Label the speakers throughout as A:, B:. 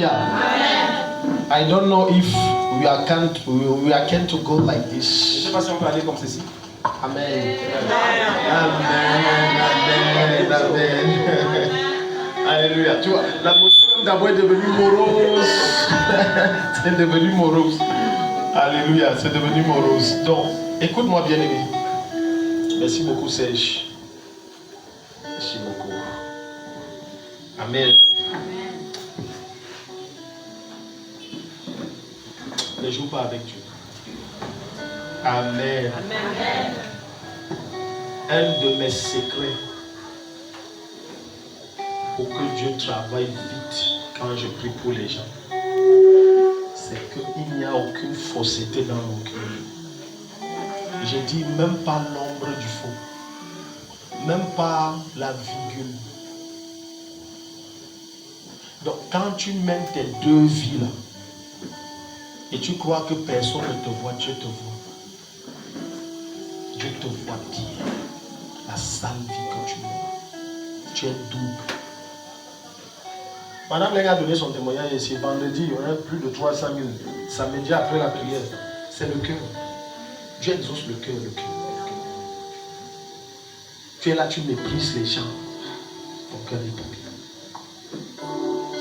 A: I don't know if we are can to go like
B: Je ne
A: this.
B: sais pas si on peut aller comme ceci.
A: Amen. Amen. Amen. Alléluia. Tu vois, l'atmosphère d'abord est devenue morose. C'est devenu morose. Alléluia, c'est devenu morose. Donc, écoute-moi bien aimé. Merci beaucoup Serge. Merci beaucoup. Amen. Ne joue pas avec Dieu. Amen. Un de mes secrets pour que Dieu travaille vite quand je prie pour les gens, c'est qu'il n'y a aucune fausseté dans mon cœur. Je dis même pas l'ombre du faux, même pas la virgule. Donc quand tu mènes tes deux vies là, et tu crois que personne ne te voit, Dieu te voit. Dieu te voit bien. La sale vie que tu mènes. Tu es double. Madame Léga a donné son témoignage ici. Vendredi, il y aurait plus de 300 000. Samedi après la prière. C'est le cœur. Dieu exauce le cœur, le cœur. Tu es là, tu méprises les gens. Ton cœur est double.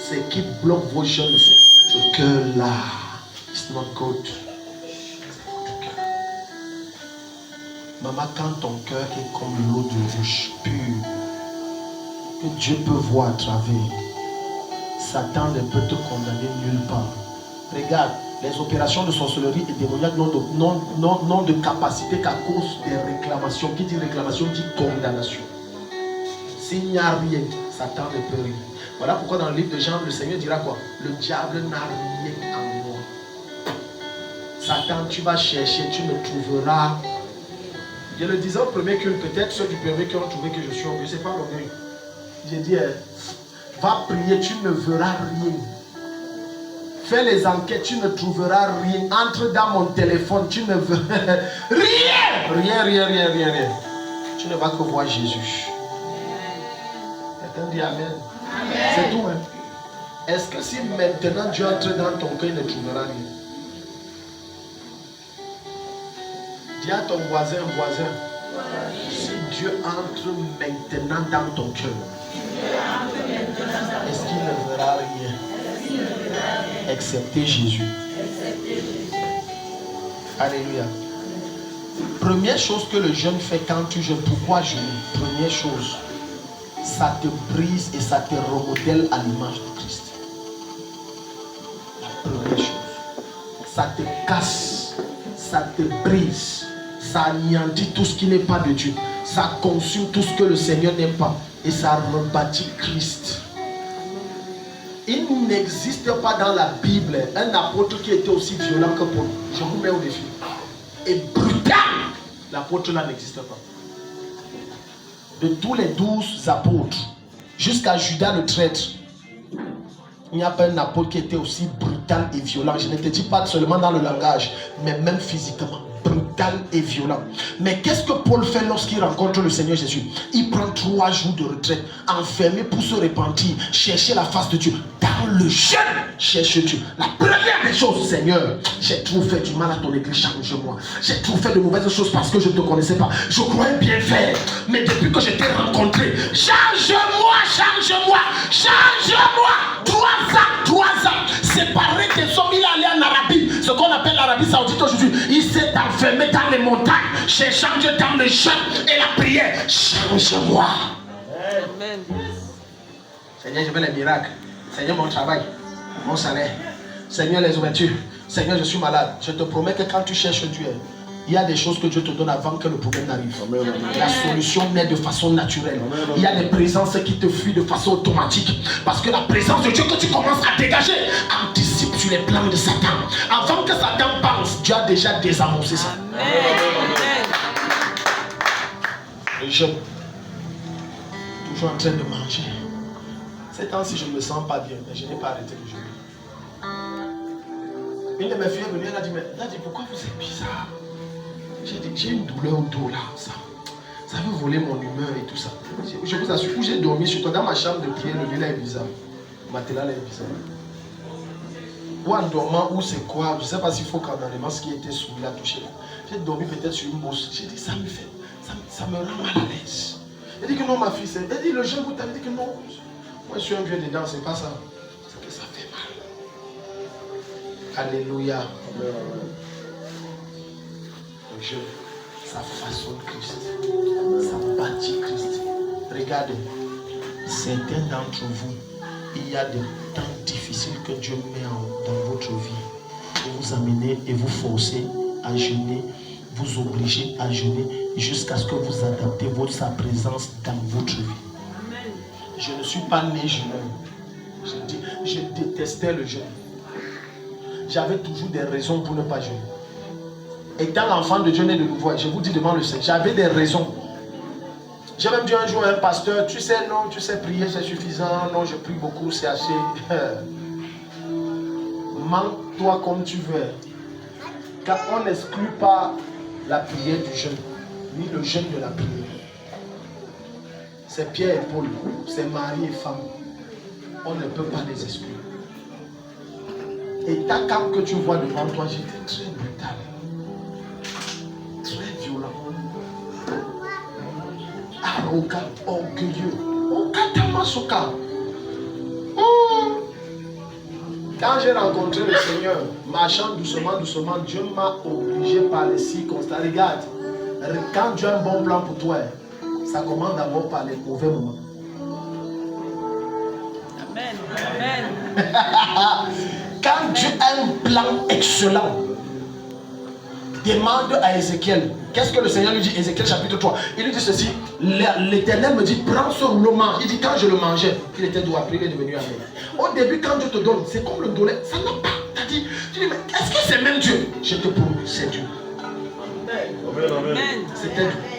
A: Ce qui bloque vos jeunes, c'est ce cœur-là. It's not good. C'est votre cœur. Maman, quand ton cœur est comme l'eau de roche pure, que Dieu peut voir à travers, Satan ne peut te condamner nulle part. Regarde, les opérations de sorcellerie et démoniaque n'ont de capacité qu'à cause des réclamations. Qui dit réclamation dit condamnation. S'il n'y a rien, Satan ne peut rien. Voilà pourquoi dans le livre de Jean, le Seigneur dira quoi? Le diable n'a rien à moi. Satan, tu vas chercher, tu ne trouveras. Je le disais au premier culte, peut-être ceux du premier qui ont trouvé que je suis orgueilleux, c'est pas l'orgueil. J'ai dit, va prier, tu ne verras rien. Fais les enquêtes, tu ne trouveras rien. Entre dans mon téléphone, tu ne verras rien. Rien. Tu ne vas que voir Jésus. Quelqu'un dit Amen. C'est tout. Hein? Est-ce que si maintenant Dieu entre dans ton cœur, il ne trouvera rien? Dis à ton voisin, si Dieu entre maintenant dans ton cœur, est-ce qu'il ne verra rien? Excepté Jésus. Alléluia. Première chose que le jeûne fait quand tu jeûnes, pourquoi jeûner? Première chose, ça te brise et ça te remodèle à l'image de Christ. La première chose, ça te casse, ça te brise, ça anéantit tout ce qui n'est pas de Dieu, ça consume tout ce que le Seigneur n'aime pas et ça rebâtit Christ. Il n'existe pas dans la Bible un apôtre qui était aussi violent que Paul. Je vous mets au défi. Et brutal. L'apôtre là n'existe pas. De tous les 12 apôtres, jusqu'à Judas le traître, il n'y a pas un apôtre qui était aussi brutal et violent. Je ne te dis pas seulement dans le langage, mais même physiquement. Brutal et violent. Mais qu'est-ce que Paul fait lorsqu'il rencontre le Seigneur Jésus? Il prend 3 jours de retraite, enfermé pour se repentir, chercher la face de Dieu. Dans le jeûne, cherche Dieu. La première des choses, Seigneur, j'ai trop fait du mal à ton église, change-moi. J'ai trop fait de mauvaises choses parce que je ne te connaissais pas. Je croyais bien faire, mais depuis que je t'ai rencontré, change-moi. 3 ans, séparé des hommes, il est allé en Arabie, ce qu'on appelle l'Arabie Saoudite aujourd'hui. Il s'est enfermé dans les montagnes, cherchant Dieu dans le jeûne et la prière. Change-moi. Amen. Seigneur, je veux les miracles. Seigneur, mon travail, mon salaire. Seigneur, les ouvertures. Seigneur, je suis malade. Je te promets que quand tu cherches Dieu, il y a des choses que Dieu te donne avant que le problème n'arrive. La solution naît de façon naturelle. Il y a des présences qui te fuient de façon automatique. Parce que la présence de Dieu que tu commences à dégager anticipe sur les plans de Satan. Avant que Satan pense, Dieu a déjà désamorcé ça. Le jeûne. Toujours en train de manger. Ces temps-ci, je ne me sens pas bien, mais je n'ai pas arrêté de jeûner. Une de mes filles est venue, elle a dit, pourquoi vous êtes bizarre? J'ai dit, j'ai une douleur au dos là, ça veut voler mon humeur et tout ça. Je vous assure, où j'ai dormi sur toi, dans ma chambre de prière, le lit là est bizarre. Le matelas là est bizarre. ou en dormant, ou c'est quoi, je ne sais pas s'il faut qu'en ce qui était soumis l'a touché. J'ai dormi peut-être sur une bourse. J'ai dit, ça me rend mal à l'aise. Elle dit que non, ma fille, elle dit, le jeune vous t'avait dit que non. Moi, je suis un vieux dedans, c'est pas ça. C'est que ça fait mal. Alléluia. Le jeune, ça façonne Christ. Ça bâtit Christ. Regardez, certains d'entre vous, il y a des temps difficiles que Dieu met dans votre vie pour vous amener et vous forcer à jeûner, vous obliger à jeûner jusqu'à ce que vous adaptez sa présence dans votre vie. Amen. Je ne suis pas né jeûneur. Je détestais le jeûne. J'avais toujours des raisons pour ne pas jeûner. Étant l'enfant de Dieu né de nouveau, je vous dis devant le Seigneur, j'avais des raisons. J'ai même dit un jour à un pasteur, tu sais, non, tu sais prier, c'est suffisant. Non, je prie beaucoup, c'est assez. Mens-toi comme tu veux. Car on n'exclut pas la prière du jeûne, ni le jeûne de la prière. C'est Pierre et Paul, c'est mari et femme. On ne peut pas les exclure. Et ta carte que tu vois devant toi, j'étais très brutal. Très violent. Arrogant, orgueilleux. Quand j'ai rencontré le Seigneur, marchant doucement, Dieu m'a obligé par les circonstances. Regarde, quand Dieu a un bon plan pour toi, ça commence d'abord par les mauvais moments. Amen. Amen. Quand Dieu a un plan excellent, demande à Ézéchiel. Qu'est-ce que le Seigneur lui dit? Ézéchiel chapitre 3. Il lui dit ceci. L'Éternel me dit, prends ce roulement. Il dit, quand je le mangeais, il était doux, après il est devenu amer. Au début, quand Dieu te donne, c'est comme le donner. Ça n'a pas. Tu dis, mais est-ce que c'est même Dieu? Je te promets, c'est Dieu. Amen.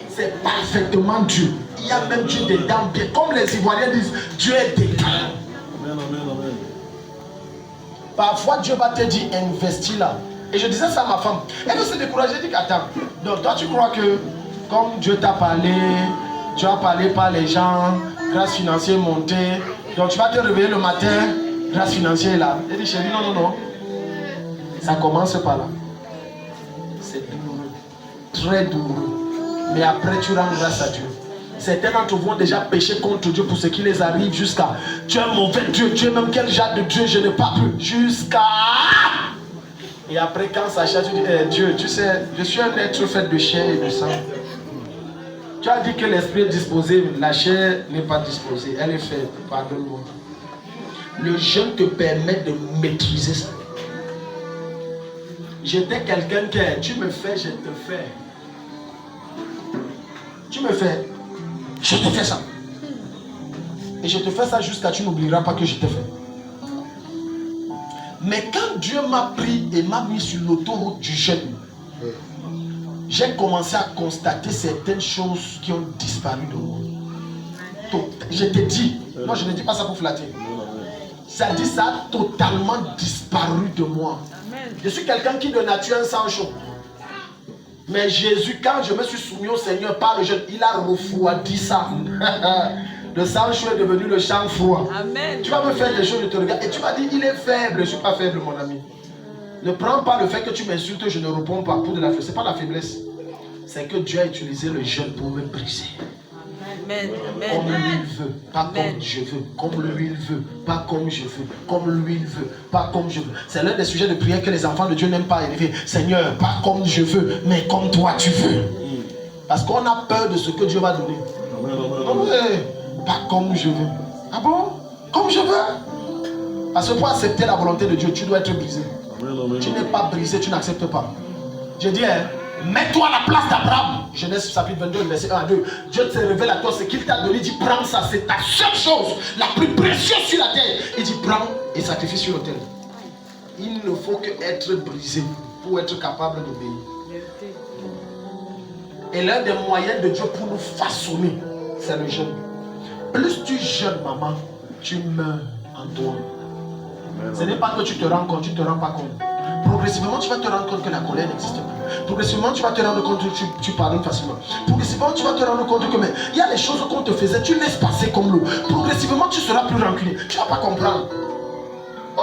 A: C'est parfaitement Dieu. Il y a même Dieu dedans. Comme les Ivoiriens disent, Dieu est dedans. Amen. Parfois, Dieu va te dire, investis là. Et je disais ça à ma femme. Elle s'est découragée. Elle dit qu'attends. Donc toi tu crois que comme Dieu t'a parlé, tu as parlé par les gens, grâce financière montée. Donc tu vas te réveiller le matin, grâce financière est là. Elle dit chérie, non. Ça commence par là. C'est douloureux. Très douloureux. Mais après tu rends grâce à Dieu. Certains d'entre vous ont déjà péché contre Dieu pour ce qui les arrive jusqu'à tu es un mauvais Dieu, tu es même quel genre de Dieu, je n'ai pas pu. Jusqu'à... Et après, quand ça chasse, tu dis, Dieu, tu sais, je suis un être fait de chair et de sang. Tu as dit que l'esprit est disposé, la chair n'est pas disposée, elle est faite, pardonne-moi. Le jeûne te permet de maîtriser ça. J'étais quelqu'un qui, tu me fais, je te fais. Tu me fais, je te fais ça. Et je te fais ça jusqu'à tu n'oublieras pas que je t'ai fait. Mais quand Dieu m'a pris et m'a mis sur l'autoroute du jeûne, j'ai commencé à constater certaines choses qui ont disparu de moi. Je te dis, non, je ne dis pas ça pour flatter. Ça dit, ça a totalement disparu de moi. Je suis quelqu'un qui de nature a un sang chaud. Mais Jésus, quand je me suis soumis au Seigneur par le jeûne, il a refroidi ça. Le sang chaud est devenu le sang froid. Amen. Tu vas me faire des choses, je te regarde. Et tu m'as dit, il est faible. Je ne suis pas faible, mon ami. Ne prends pas le fait que tu m'insultes, je ne réponds pas pour de la faiblesse. Ce n'est pas la faiblesse. C'est que Dieu a utilisé le jeûne pour me briser. Amen. Comme lui il veut, pas comme je veux. Comme lui il veut, pas comme je veux. Comme lui il veut, pas comme je veux. C'est l'un des sujets de prière que les enfants de Dieu n'aiment pas élever. Seigneur, pas comme je veux, mais comme toi tu veux. Parce qu'on a peur de ce que Dieu va donner. Pas comme je veux. Ah bon? Comme je veux? Parce que pour accepter la volonté de Dieu, tu dois être brisé. Tu n'es pas brisé, tu n'acceptes pas. Je dis, mets-toi à la place d'Abraham. Genèse chapitre 22, verset 1 à 2. Dieu te révèle à toi ce qu'il t'a donné. Il dit, prends ça, c'est ta seule chose, la plus précieuse sur la terre. Il dit, prends et sacrifie sur l'autel. Il ne faut qu'être brisé pour être capable d'obéir. Et l'un des moyens de Dieu pour nous façonner, c'est le jeûne. Plus tu jeûnes, maman, tu meurs en toi. Ce n'est pas que tu te rends compte, tu ne te rends pas compte. Progressivement, tu vas te rendre compte que la colère n'existe plus. Progressivement, tu vas te rendre compte que tu pardonnes facilement. Progressivement, tu vas te rendre compte que il y a des choses qu'on te faisait, tu laisses passer comme l'eau. Progressivement, tu seras plus rancunier. Tu ne vas pas comprendre.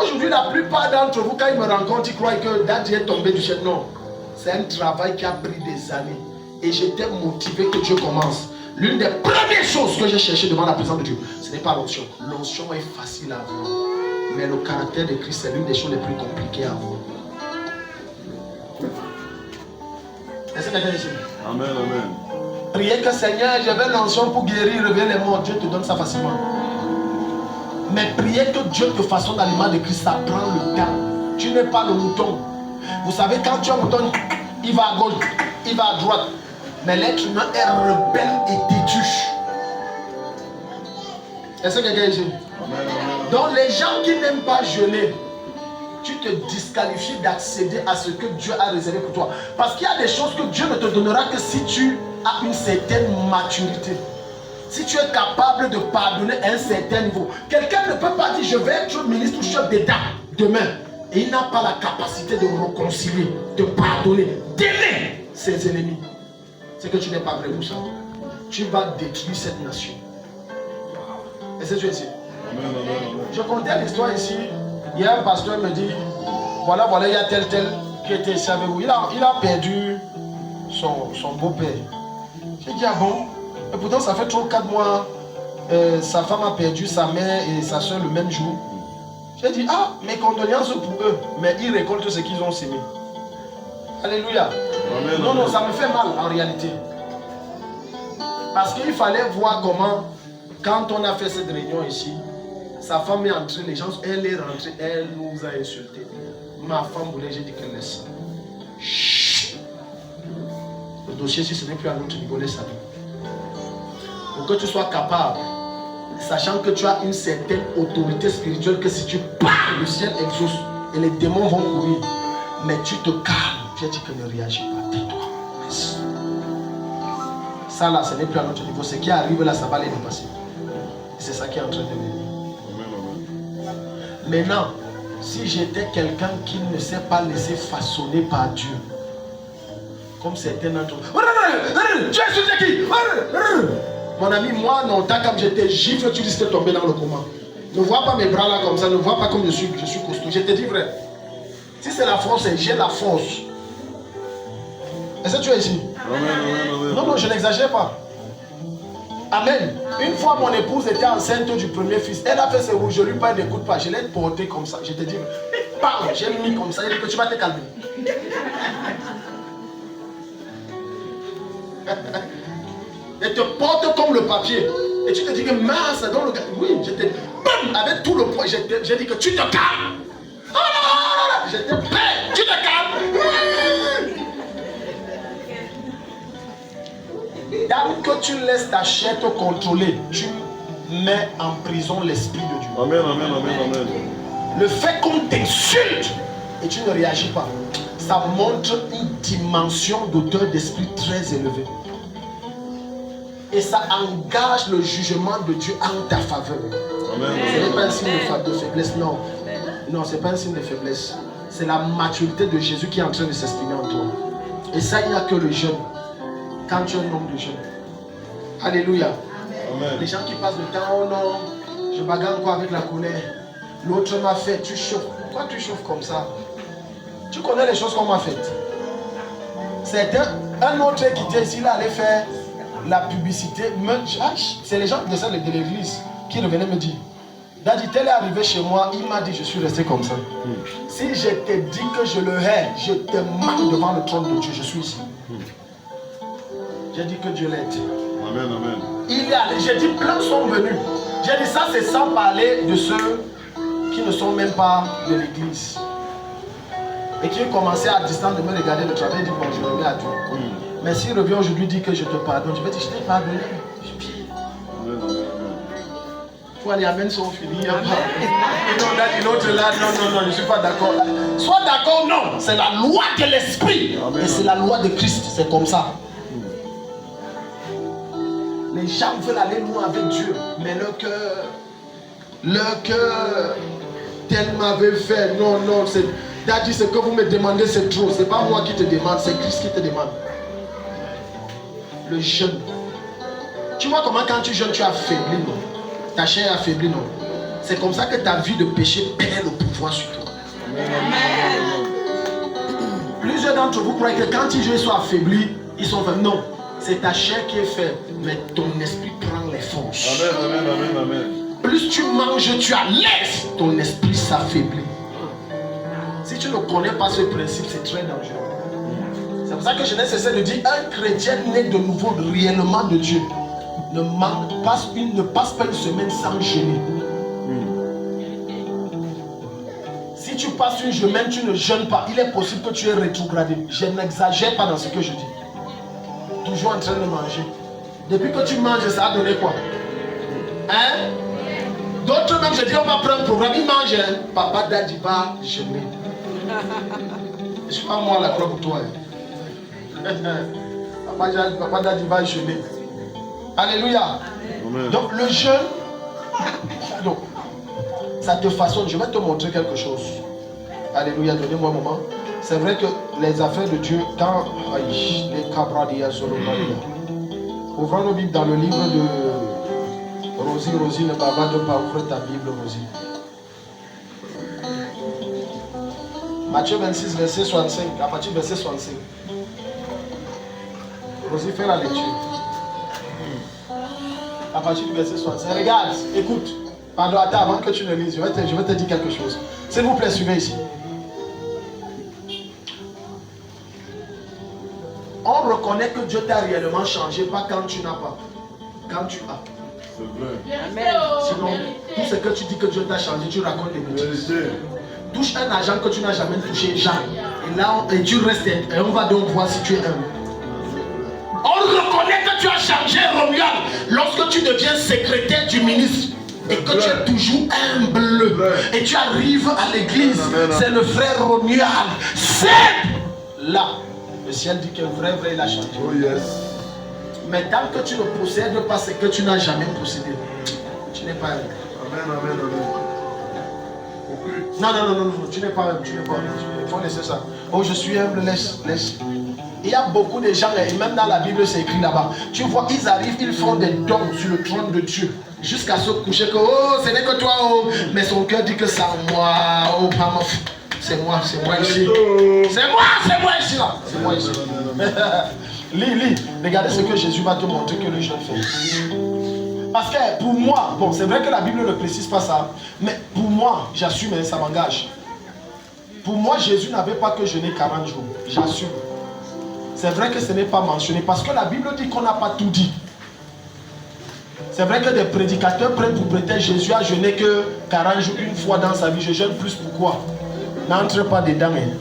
A: Aujourd'hui, la plupart d'entre vous, quand ils me rencontrent, ils croient que Daddy est tombé du ciel. Non. C'est un travail qui a pris des années. Et j'étais motivé que Dieu commence. L'une des premières choses que j'ai cherché devant la présence de Dieu, ce n'est pas l'onction. L'onction est facile à avoir. Mais le caractère de Christ, c'est l'une des choses les plus compliquées à avoir. Est-ce que quelqu'un est ici?
B: Amen, amen.
A: Priez que Seigneur, je veux l'onction pour guérir, réveiller les morts. Dieu te donne ça facilement. Mais priez que Dieu te façonne à l'image de Christ, ça prend le temps. Tu n'es pas le mouton. Vous savez, quand tu es un mouton, il va à gauche, il va à droite. Mais l'être humain est rebelle et têtu. Est-ce que quelqu'un est ici? Donc les gens qui n'aiment pas jeûner, tu te disqualifies d'accéder à ce que Dieu a réservé pour toi. Parce qu'il y a des choses que Dieu ne te donnera que si tu as une certaine maturité. Si tu es capable de pardonner à un certain niveau. Quelqu'un ne peut pas dire je vais être ministre ou chef d'État demain. Et il n'a pas la capacité de réconcilier, de pardonner, d'aimer ses ennemis. C'est que tu n'es pas vrai pour ça. Tu vas détruire cette nation. Est-ce que tu es ici? Je contais l'histoire ici. Il y a un pasteur qui me dit voilà, il y a tel qui était ici avec vous. Il a perdu son beau-père. J'ai dit ah bon? Et pourtant ça fait 3-4 mois. Sa femme a perdu sa mère et sa soeur le même jour. J'ai dit ah, mes condoléances pour eux. Mais ils récoltent ce qu'ils ont sémé. Alléluia. Amen, non, ça me fait mal en réalité. Parce qu'il fallait voir comment, quand on a fait cette réunion ici, sa femme est entrée, les gens, elle est rentrée, elle nous a insultés. Ma femme voulait, j'ai dit qu'elle laisse. Chut. Le dossier, si ce n'est plus à notre niveau, laisse ça. Pour que tu sois capable, sachant que tu as une certaine autorité spirituelle, que si tu parles, le ciel exauce et les démons vont courir. Mais tu te calmes. J'ai dit que ne réagis pas, tais-toi. Ça là, ce n'est plus à notre niveau. Ce qui arrive là, ça va les dépasser. C'est ça qui est en train de venir. Maintenant, si j'étais quelqu'un qui ne s'est pas laissé façonner par Dieu, comme certains d'entre vous, tu es insulté qui? Mon ami, moi, non, tant comme j'étais gifle, tu risques de tomber dans le coma. Ne vois pas mes bras là comme ça, ne vois pas comme je suis costaud. Je te dis vrai. Si c'est la force, j'ai la force. Est-ce que tu es ici? Non, je n'exagère pas. Amen. Une fois, mon épouse était enceinte du premier fils. Elle a fait ses rouges, je lui parle, n'écoute pas. Je l'ai porté comme ça. Je te dis, parle, j'ai mis comme ça. Il dit que tu vas te calmer. Elle te porte comme le papier. Et tu te dis que mince, dans le gars. Oui, j'étais. Avec tout le poids, j'ai dit que tu te calmes. J'étais prêt, tu te calmes. Dès que tu laisses ta chair te contrôler, tu mets en prison l'esprit de Dieu.
B: Amen, amen, amen, amen.
A: Le fait qu'on t'insulte et tu ne réagis pas, ça montre une dimension d'auteur d'esprit très élevée. Et ça engage le jugement de Dieu en ta faveur. Amen. Ce n'est pas un signe de faiblesse, non. Non, ce n'est pas un signe de faiblesse. C'est la maturité de Jésus qui est en train de s'exprimer en toi. Et ça, il n'y a que le jeûne. Quand tu es un homme de jeûne. Alléluia. Amen. Les gens qui passent le temps, oh non, je bagarre quoi avec la colère. L'autre m'a fait, tu chauffes. Pourquoi tu chauffes comme ça? Tu connais les choses qu'on m'a faites. C'est un autre qui était ici, là, allait faire la publicité. C'est les gens de l'église qui revenaient me dire, Daddy, tel est arrivé chez moi, il m'a dit, je suis resté comme ça. Si je t'ai dit que je le hais, je te marque devant le trône de Dieu, je suis ici. J'ai dit que Dieu l'aide.
B: Amen, amen.
A: Il est allé, j'ai dit, plein sont venus. J'ai dit, ça c'est sans parler de ceux qui ne sont même pas de l'église. Et qui ont commencé à distance de me regarder le travail et dit, bon, je remets à Dieu. Mais s'il revient aujourd'hui, dit que je te pardonne, je vais dire, je t'ai pardonné. Il faut aller amène son fini. L'autre là, non, je ne suis pas d'accord. Sois d'accord, non. C'est la loi de l'esprit. Et c'est la loi de Christ. C'est comme ça. Les gens veulent aller loin avec Dieu. Mais leur cœur, tel m'avait fait. Non, Daddy, ce que vous me demandez, c'est trop. Ce n'est pas moi qui te demande, c'est Christ qui te demande. Le jeûne. Tu vois comment quand tu jeûnes, tu as affaibli, non? Ta chair est affaiblie, non? C'est comme ça que ta vie de péché perd le pouvoir. foi sur toi.
B: Amen.
A: Plusieurs d'entre vous croient que quand ils sont affaiblis, ils sont faibles. Non, c'est ta chair qui est faible, mais ton esprit prend les forces.
B: Amen, amen, amen, amen.
A: Plus tu manges, tu allaises, ton esprit s'affaiblit. Si tu ne connais pas ce principe, c'est très dangereux. C'est pour ça que je n'ai cessé de dire, un chrétien né de nouveau réellement de Dieu ne passe pas une semaine sans jeûner. Si tu passes une semaine, tu ne jeûnes pas, il est possible que tu aies rétrogradé. Je n'exagère pas dans ce que je dis. Toujours en train de manger. Depuis que tu manges, ça a donné quoi? Hein? D'autres même, je dis, on va prendre un programme, ils mangent. Hein? Papa Daddy va jeûner. Je suis pas moi la croix pour toi. Hein? Papa Daddy va jeûner. Alléluia.
B: Amen.
A: Donc le jeûne, donc, ça te façonne. Je vais te montrer quelque chose. Alléluia, donnez-moi un moment. C'est vrai que les affaires de Dieu, quand les Cabradia Solomaria, ouvrons nos Bibles dans le livre de Rosie, ne bavarde pas, ouvre ta Bible, Rosie. Matthieu 26, verset 65, à partir du verset 65. Rosie, fais la lecture. À partir du verset 65. Regarde, écoute. Pardon, attends, avant que tu ne lises, je vais te dire quelque chose. S'il vous plaît, suivez ici. On reconnaît que Dieu t'a réellement changé, pas quand tu n'as pas. Quand tu as.
B: C'est vrai.
C: Amen.
A: Sinon, tout ce que tu dis que Dieu t'a changé, tu racontes des bêtises.
B: Vérité.
A: Touche un argent que tu n'as jamais touché, Jean. Et là, et tu restes, et on va donc voir si tu es humble. On reconnaît que tu as changé, Romuald, lorsque tu deviens secrétaire du ministre. Et que tu es toujours humble. Et tu arrives à l'église. C'est le frère Romuald. C'est là. Le ciel dit que vrai, il a changé.
B: Oh yes.
A: Mais tant que tu ne possèdes pas ce que tu n'as jamais possédé, tu n'es pas humble.
B: Amen, amen, amen.
A: Non, tu n'es pas humble. Il faut laisser ça. Oh, je suis humble, laisse. Il y a beaucoup de gens, et même dans la Bible, c'est écrit là-bas. Tu vois, ils arrivent, ils font des dons sur le trône de Dieu. Jusqu'à se coucher que, oh, ce n'est que toi, oh. Mais son cœur dit que c'est moi, oh, pas moi. C'est moi ici. C'est moi ici, là. C'est moi ici. Lis. Regardez ce que Jésus va te montrer que le jeune fait. Parce que pour moi, bon, c'est vrai que la Bible ne précise pas ça. Mais pour moi, j'assume, ça m'engage. Pour moi, Jésus n'avait pas que jeûner 40 jours. J'assume. C'est vrai que ce n'est pas mentionné parce que la Bible dit qu'on n'a pas tout dit. C'est vrai que des prédicateurs prennent pour prétexte Jésus a jeûné que 40 jours une fois dans sa vie. Je jeûne plus, pourquoi? N'entre pas dedans. Hein.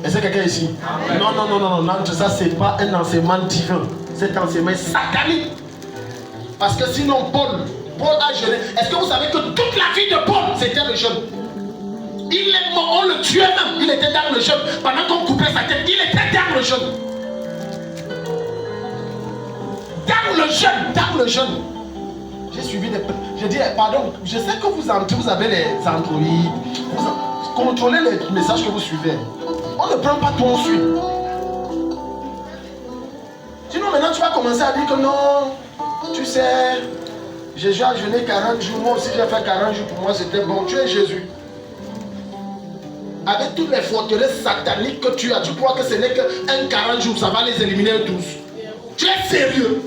A: Est-ce que quelqu'un ici? Amen. Non, ça c'est pas un enseignement divin. C'est un enseignement satanique. Parce que sinon Paul a jeûné. Est-ce que vous savez que toute la vie de Paul c'était le jeûne? Il est mort, on le tuait même. Il était dans le jeûne. Pendant qu'on coupait sa tête, il était dans le jeûne. Dans le jeûne. J'ai suivi des... Je dis, pardon, je sais que vous avez les androïdes. Vous contrôlez les messages que vous suivez. On ne prend pas tout, on suit. Sinon, maintenant, tu vas commencer à dire que non, tu sais, Jésus a jeûné 40 jours. Moi aussi, j'ai fait 40 jours. Pour moi, c'était bon. Tu es Jésus. Avec toutes les forteresses sataniques que tu as, tu crois que ce n'est qu'un 40 jours, ça va les éliminer tous. Tu es sérieux?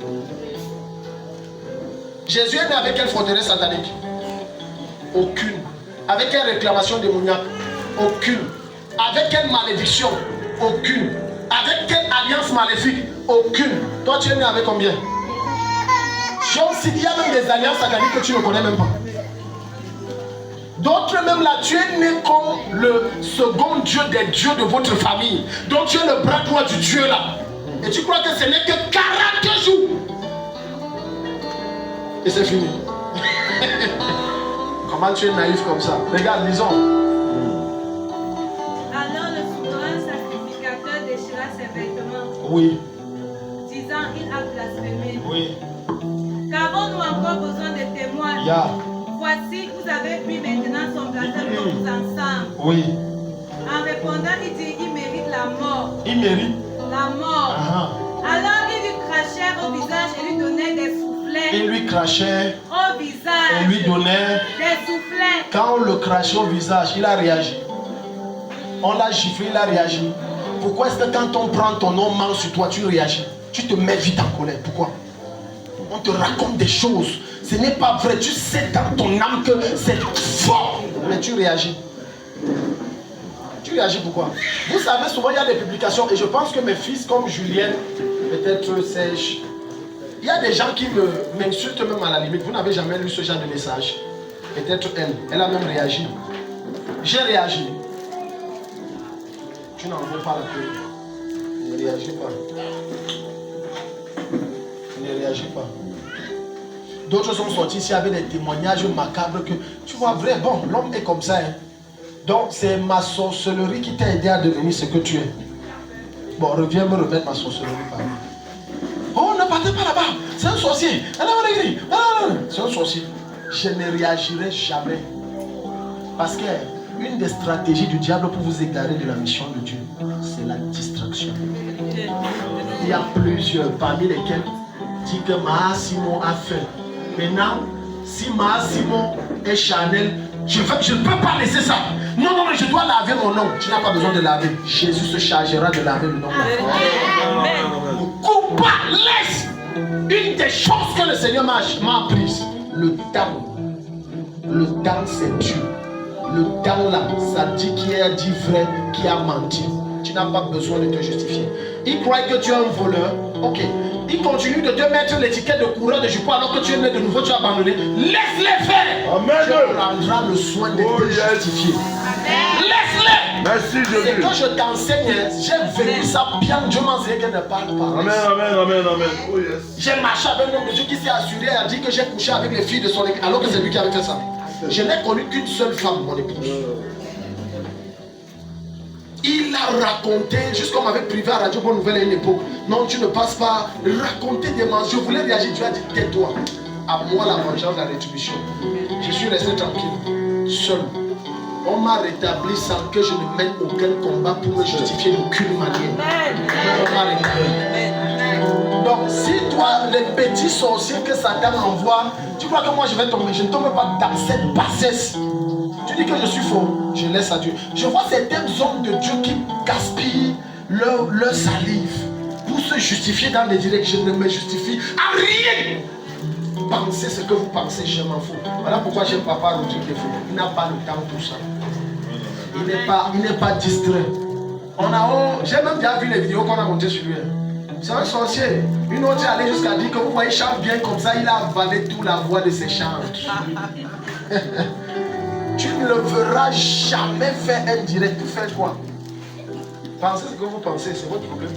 A: Jésus est né avec quelle forteresse satanique? Aucune. Avec quelle réclamation démoniaque? Aucune. Avec quelle malédiction? Aucune. Avec quelle alliance maléfique? Aucune. Toi, tu es né avec combien? Il y a même des alliances sataniques que tu ne connais même pas. D'autres même là, tu es né comme le second Dieu des dieux de votre famille. Donc tu es le bras droit du Dieu là. Et tu crois que ce n'est que 40 jours. Et c'est fini. Comment tu es naïf comme ça? Regarde, lisons.
C: Alors le souverain sacrificateur déchira ses vêtements.
A: Oui.
C: Disant, il a blasphémé.
A: Oui.
C: Qu'avons-nous encore besoin de témoins?
A: Yeah.
C: Voici, vous avez pris maintenant son blasphème tous ensemble.
A: Oui.
C: En répondant, il dit, il mérite la mort.
A: Il mérite
C: la mort.
A: Uh-huh.
C: Alors ils lui crachèrent au visage et lui donnaient des soufflets. soufflaient
A: Il lui crachait,
C: au visage,
A: il lui donnait.
C: des soufflets.
A: Quand on le crachait au visage, il a réagi. On l'a giflé, il a réagi. Pourquoi est-ce que quand on prend ton nom mal sur toi, tu réagis? Tu te mets vite en colère. Pourquoi? On te raconte des choses. Ce n'est pas vrai. Tu sais dans ton âme que c'est fort. Mais tu réagis. Tu réagis pourquoi? Vous savez, souvent il y a des publications. Et je pense que mes fils comme Julien, peut-être Serge, il y a des gens qui m'insultent même à la limite. Vous n'avez jamais lu ce genre de message. Peut-être elle. Elle a même réagi. J'ai réagi. Tu n'en veux pas la paix. Ne réagis pas. Ne réagis pas. D'autres sont sortis ici avec des témoignages macabres que tu vois vrai, bon, l'homme est comme ça. Hein. Donc c'est ma sorcellerie qui t'a aidé à devenir ce que tu es. Bon, reviens me remettre ma sorcellerie par là. Oh, ne partez pas là-bas, c'est un sorcier. C'est un sorcier. Je ne réagirai jamais. Parce que une des stratégies du diable pour vous égarer de la mission de Dieu, c'est la distraction. Il y a plusieurs, parmi lesquels dit que Maha Simon a fait. Maintenant, si Maha Simon est charnel, je ne peux pas laisser ça. Non, non, mais je dois laver mon nom. Tu n'as pas besoin de laver. Jésus se chargera de laver le nom. Ne coupe pas, laisse. Une des choses que le Seigneur m'a apprises, le temps. Le temps, c'est Dieu. Le temps là, ça dit qui a dit vrai, qui a menti. Tu n'as pas besoin de te justifier. Il croit que tu es un voleur. Ok. Il continue de te mettre l'étiquette de coureur de jupon alors que tu es né de nouveau, tu as abandonné. Laisse-les faire.
B: Amen.
A: Tu prendras le soin de te justifier. Laisse-les.
B: Merci Jésus.
A: C'est quand je t'enseigne, j'ai vécu ça bien. Dieu m'a enseigné qu'elle ne parle pas.
B: Amen, amen, amen, amen. Oh yes.
A: J'ai marché avec un homme de Dieu qui s'est assuré et a dit que j'ai couché avec les filles de son église alors que c'est lui qui avait fait ça. Je n'ai connu qu'une seule femme, mon épouse. Il a raconté, juste comme avec privé à Radio Bonne Nouvelle à une époque. Non, tu ne passes pas. Raconter des mensonges. Je voulais réagir, tu as dit tais-toi. À moi la vengeance, la rétribution. Je suis resté tranquille, seul. On m'a rétabli sans que je ne mène aucun combat pour me justifier d'aucune manière. On m'a rétabli. Donc, si toi, les petits sorciers que Satan envoie, tu crois que moi je vais tomber, je ne tombe pas dans cette bassesse. Tu dis que je suis faux, je laisse à Dieu. Je vois certains hommes de Dieu qui gaspillent leur salive pour se justifier dans des directions. Je ne me justifie à rien. Pensez ce que vous pensez, je m'en fous. Voilà pourquoi j'aime Papa Rodrigue Defo. Il n'a pas le temps pour ça. Il n'est pas distrait. J'ai même déjà vu les vidéos qu'on a montées sur lui. C'est un sorcier. Une autre est allée jusqu'à dire que vous voyez, il chante bien comme ça, il a avalé toute la voix de ses chants. Tu ne le verras jamais faire un direct. Pour faire quoi? Pensez ce que vous pensez, c'est votre problème.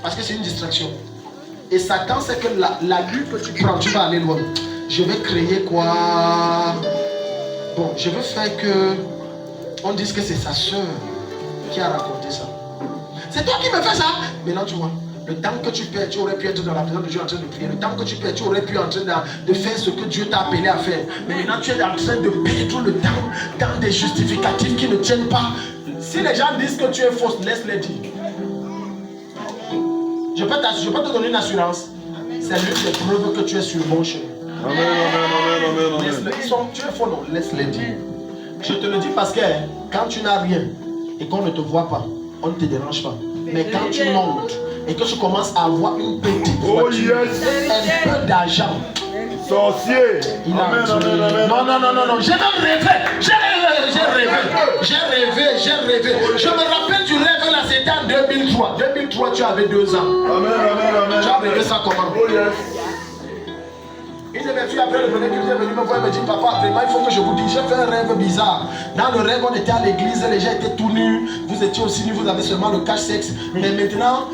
A: Parce que c'est une distraction. Et Satan sait que la lutte que tu prends, tu vas aller loin. Je vais créer quoi? Bon, je veux faire que on dise que c'est sa soeur qui a raconté ça. C'est toi qui me fais ça? Maintenant tu vois. Le temps que tu perds, tu aurais pu être dans la présence de Dieu en train de prier. Le temps que tu perds, tu aurais pu être en train de faire ce que Dieu t'a appelé à faire. Mais maintenant, tu es en train de perdre le temps dans des justificatifs qui ne tiennent pas. Si les gens disent que tu es fausse, laisse-les dire. Je peux te donner une assurance. C'est l'une des preuves que tu es sur le bon chemin.
B: Amen, amen, amen, amen.
A: Tu es faux, non? Laisse-les dire. Je te le dis parce que quand tu n'as rien et qu'on ne te voit pas, on ne te dérange pas. Mais quand tu montes et que tu commences à avoir une petite voiture, un peu d'argent,
B: sorcier.
A: Amen, amen, amen. Non. J'ai même rêvé. J'ai rêvé. Je me rappelle du rêve là, c'était en 2003. 2003, tu avais 2 ans.
B: Amen.
A: Tu as rêvé ça comment?
B: Oh yes.
A: Une de mes filles après le premier culte est venue me voir et me dit papa, vraiment il faut que je vous dise, j'ai fait un rêve bizarre. Dans le rêve, on était à l'église, les gens étaient tout nus, vous étiez aussi nus, vous avez seulement le cache-sexe. Mais maintenant,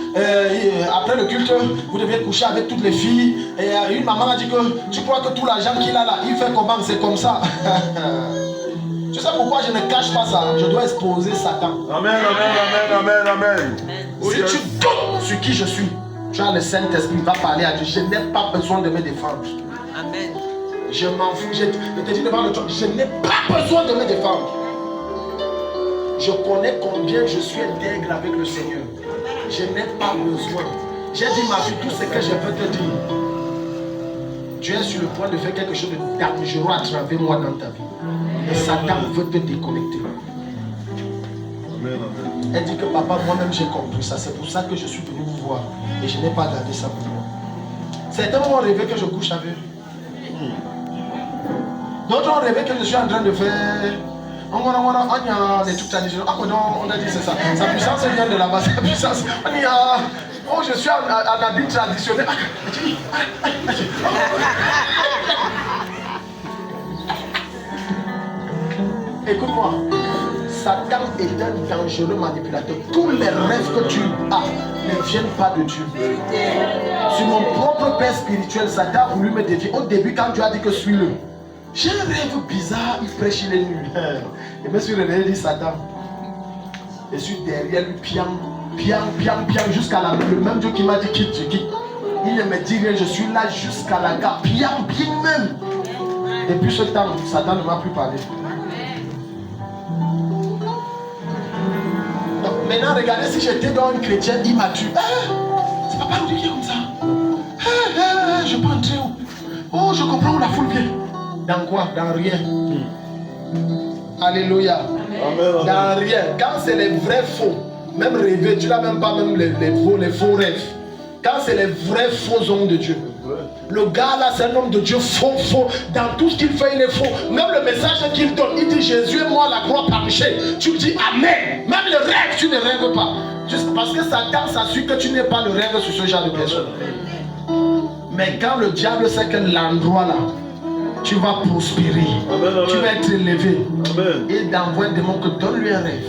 A: après le culte, vous devez coucher avec toutes les filles. Et une maman a dit que tu crois que tout l'argent qu'il a là, il fait comment? C'est comme ça. Tu sais pourquoi je ne cache pas ça? Je dois exposer Satan.
B: Amen.
A: Si tu doutes sur qui je suis, tu as le Saint-Esprit qui va parler à Dieu. Je n'ai pas besoin de me défendre.
C: Amen.
A: Je m'en fous. Je te dis devant le trône, je n'ai pas besoin de me défendre. Je connais combien je suis intègre avec le Seigneur. Je n'ai pas besoin. J'ai dit ma fille tout ce que je peux te dire. Tu es sur le point de faire quelque chose de dangereux à travers moi dans ta vie. Et Satan veut te déconnecter.
B: Amen, amen.
A: Elle dit que papa, moi-même j'ai compris ça. C'est pour ça que je suis venu vous voir. Et je n'ai pas gardé ça pour moi. Certains m'ont rêvé que je couche avec eux. D'autres ont rêvé que je suis en train de faire... des trucs traditionnels. Ah, on a dit c'est ça. Sa puissance vient de là-bas. Sa puissance. On y a... Oh, je suis en habit traditionnel. Écoute-moi. Satan est un dangereux manipulateur. Tous les rêves que tu as ne viennent pas de Dieu. Sur mon propre père spirituel, Satan a voulu me défier. Au début, quand Dieu a dit que suis-le, j'ai un rêve bizarre, il prêche, il est nul. Et je me suis réveillé, dit Satan. Je suis derrière lui, pian, jusqu'à le même Dieu qui m'a dit quitte, je quitte. Il ne me dit rien, je suis là jusqu'à la gare, bien même. Depuis ce temps, Satan ne m'a plus parlé. Donc, maintenant, regardez si j'étais dans un chrétien immature. C'est pas Paul qui est comme ça. Je peux entrer où? Oh, je comprends où la foule vient. Dans quoi? Dans rien. Alléluia.
B: Amen.
A: Dans rien. Quand c'est les vrais faux, même rêver, tu n'as même pas même les faux rêves. Quand c'est les vrais faux hommes de Dieu. Le gars là, c'est un homme de Dieu faux. Dans tout ce qu'il fait, il est faux. Même le message qu'il donne, il dit Jésus est mort à la croix par péché. Tu dis Amen. Même le rêve, tu ne rêves pas. Juste parce que Satan s'assure que tu n'es pas le rêve sur ce genre de personne. Mais quand le diable sait que l'endroit là, tu vas prospérer,
B: Amen.
A: Tu vas être élevé.
B: Amen.
A: Il envoie un démon que donne-lui un rêve.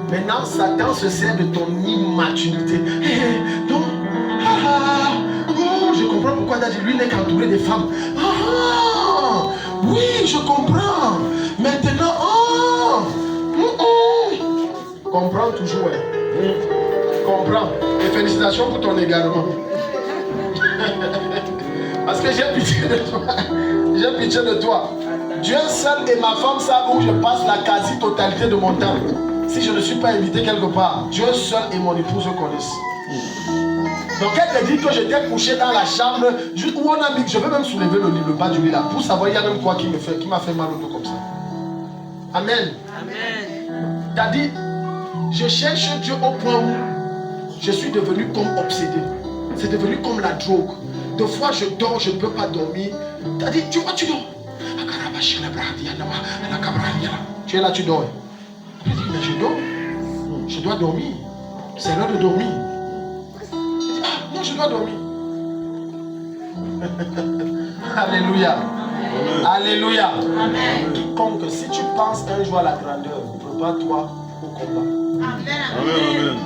A: Maintenant, Satan se sert de ton immaturité. Donc, je comprends pourquoi lui n'est qu'entouré des femmes. Oui, je comprends. Maintenant, comprends toujours. Comprends. Et félicitations pour ton égarement. Parce que j'ai pitié de toi. J'ai pitié de toi. Dieu seul et ma femme savent où je passe la quasi-totalité de mon temps. Si je ne suis pas invité quelque part, Dieu seul et mon épouse connaissent. Donc elle te dit que j'étais couché dans la chambre, juste où on a mis, je vais même soulever le bas du lit là, pour savoir il y a même quoi qui m'a fait mal au dos comme ça. Amen. Amen. T'as dit, je cherche Dieu au point où je suis devenu comme obsédé. C'est devenu comme la drogue. Deux fois je dors, je ne peux pas dormir. T'as dit, tu vois, tu dors. Tu es là, tu dors. Je dis, mais je dors. Je dois dormir. C'est l'heure de dormir. Je dis, ah, non, je dois dormir. Alléluia. Amen. Alléluia. Amen. Quiconque, si tu penses un jour à la grandeur, prépare-toi au combat.
C: Amen.
B: Amen.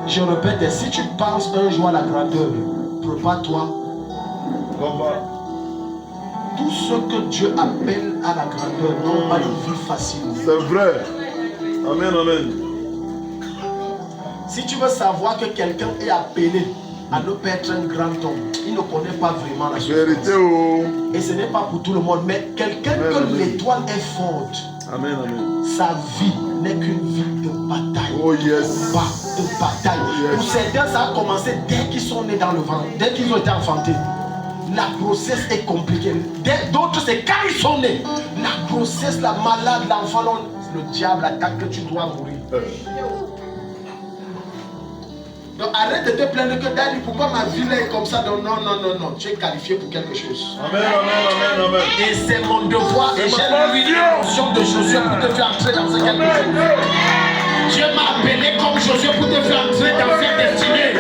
A: Je répète, si tu penses un jour à la grandeur, prépare-toi.
B: Combat.
A: Tout ce que Dieu appelle à la grandeur n'ont pas une vie facile.
B: C'est vrai. Amen, amen.
A: Si tu veux savoir que quelqu'un est appelé à ne pas être un grand homme, il ne connaît pas vraiment la
B: vérité.
A: Et ce n'est pas pour tout le monde, mais quelqu'un que l'étoile est forte.
B: Amen, amen.
A: Sa vie n'est qu'une vie de bataille.
B: Oh yes.
A: De bataille. Oh, yes. Pour certains, ça a commencé dès qu'ils sont nés dans le ventre, dès qu'ils ont été enfantés. La grossesse est compliquée. D'autres, c'est quand ils sont nés. La grossesse, la malade, l'enfant, le diable attaque que tu dois mourir. Donc arrête de te plaindre que Daddy, pourquoi ma vie là est comme ça? Non. Tu es qualifié pour quelque chose.
B: Amen, amen, amen.
A: Et c'est mon devoir. Et j'ai eu une notion de Josué pour te faire entrer dans ce quelque chose. Dieu m'a appelé comme Josué pour te faire entrer dans cette destinée.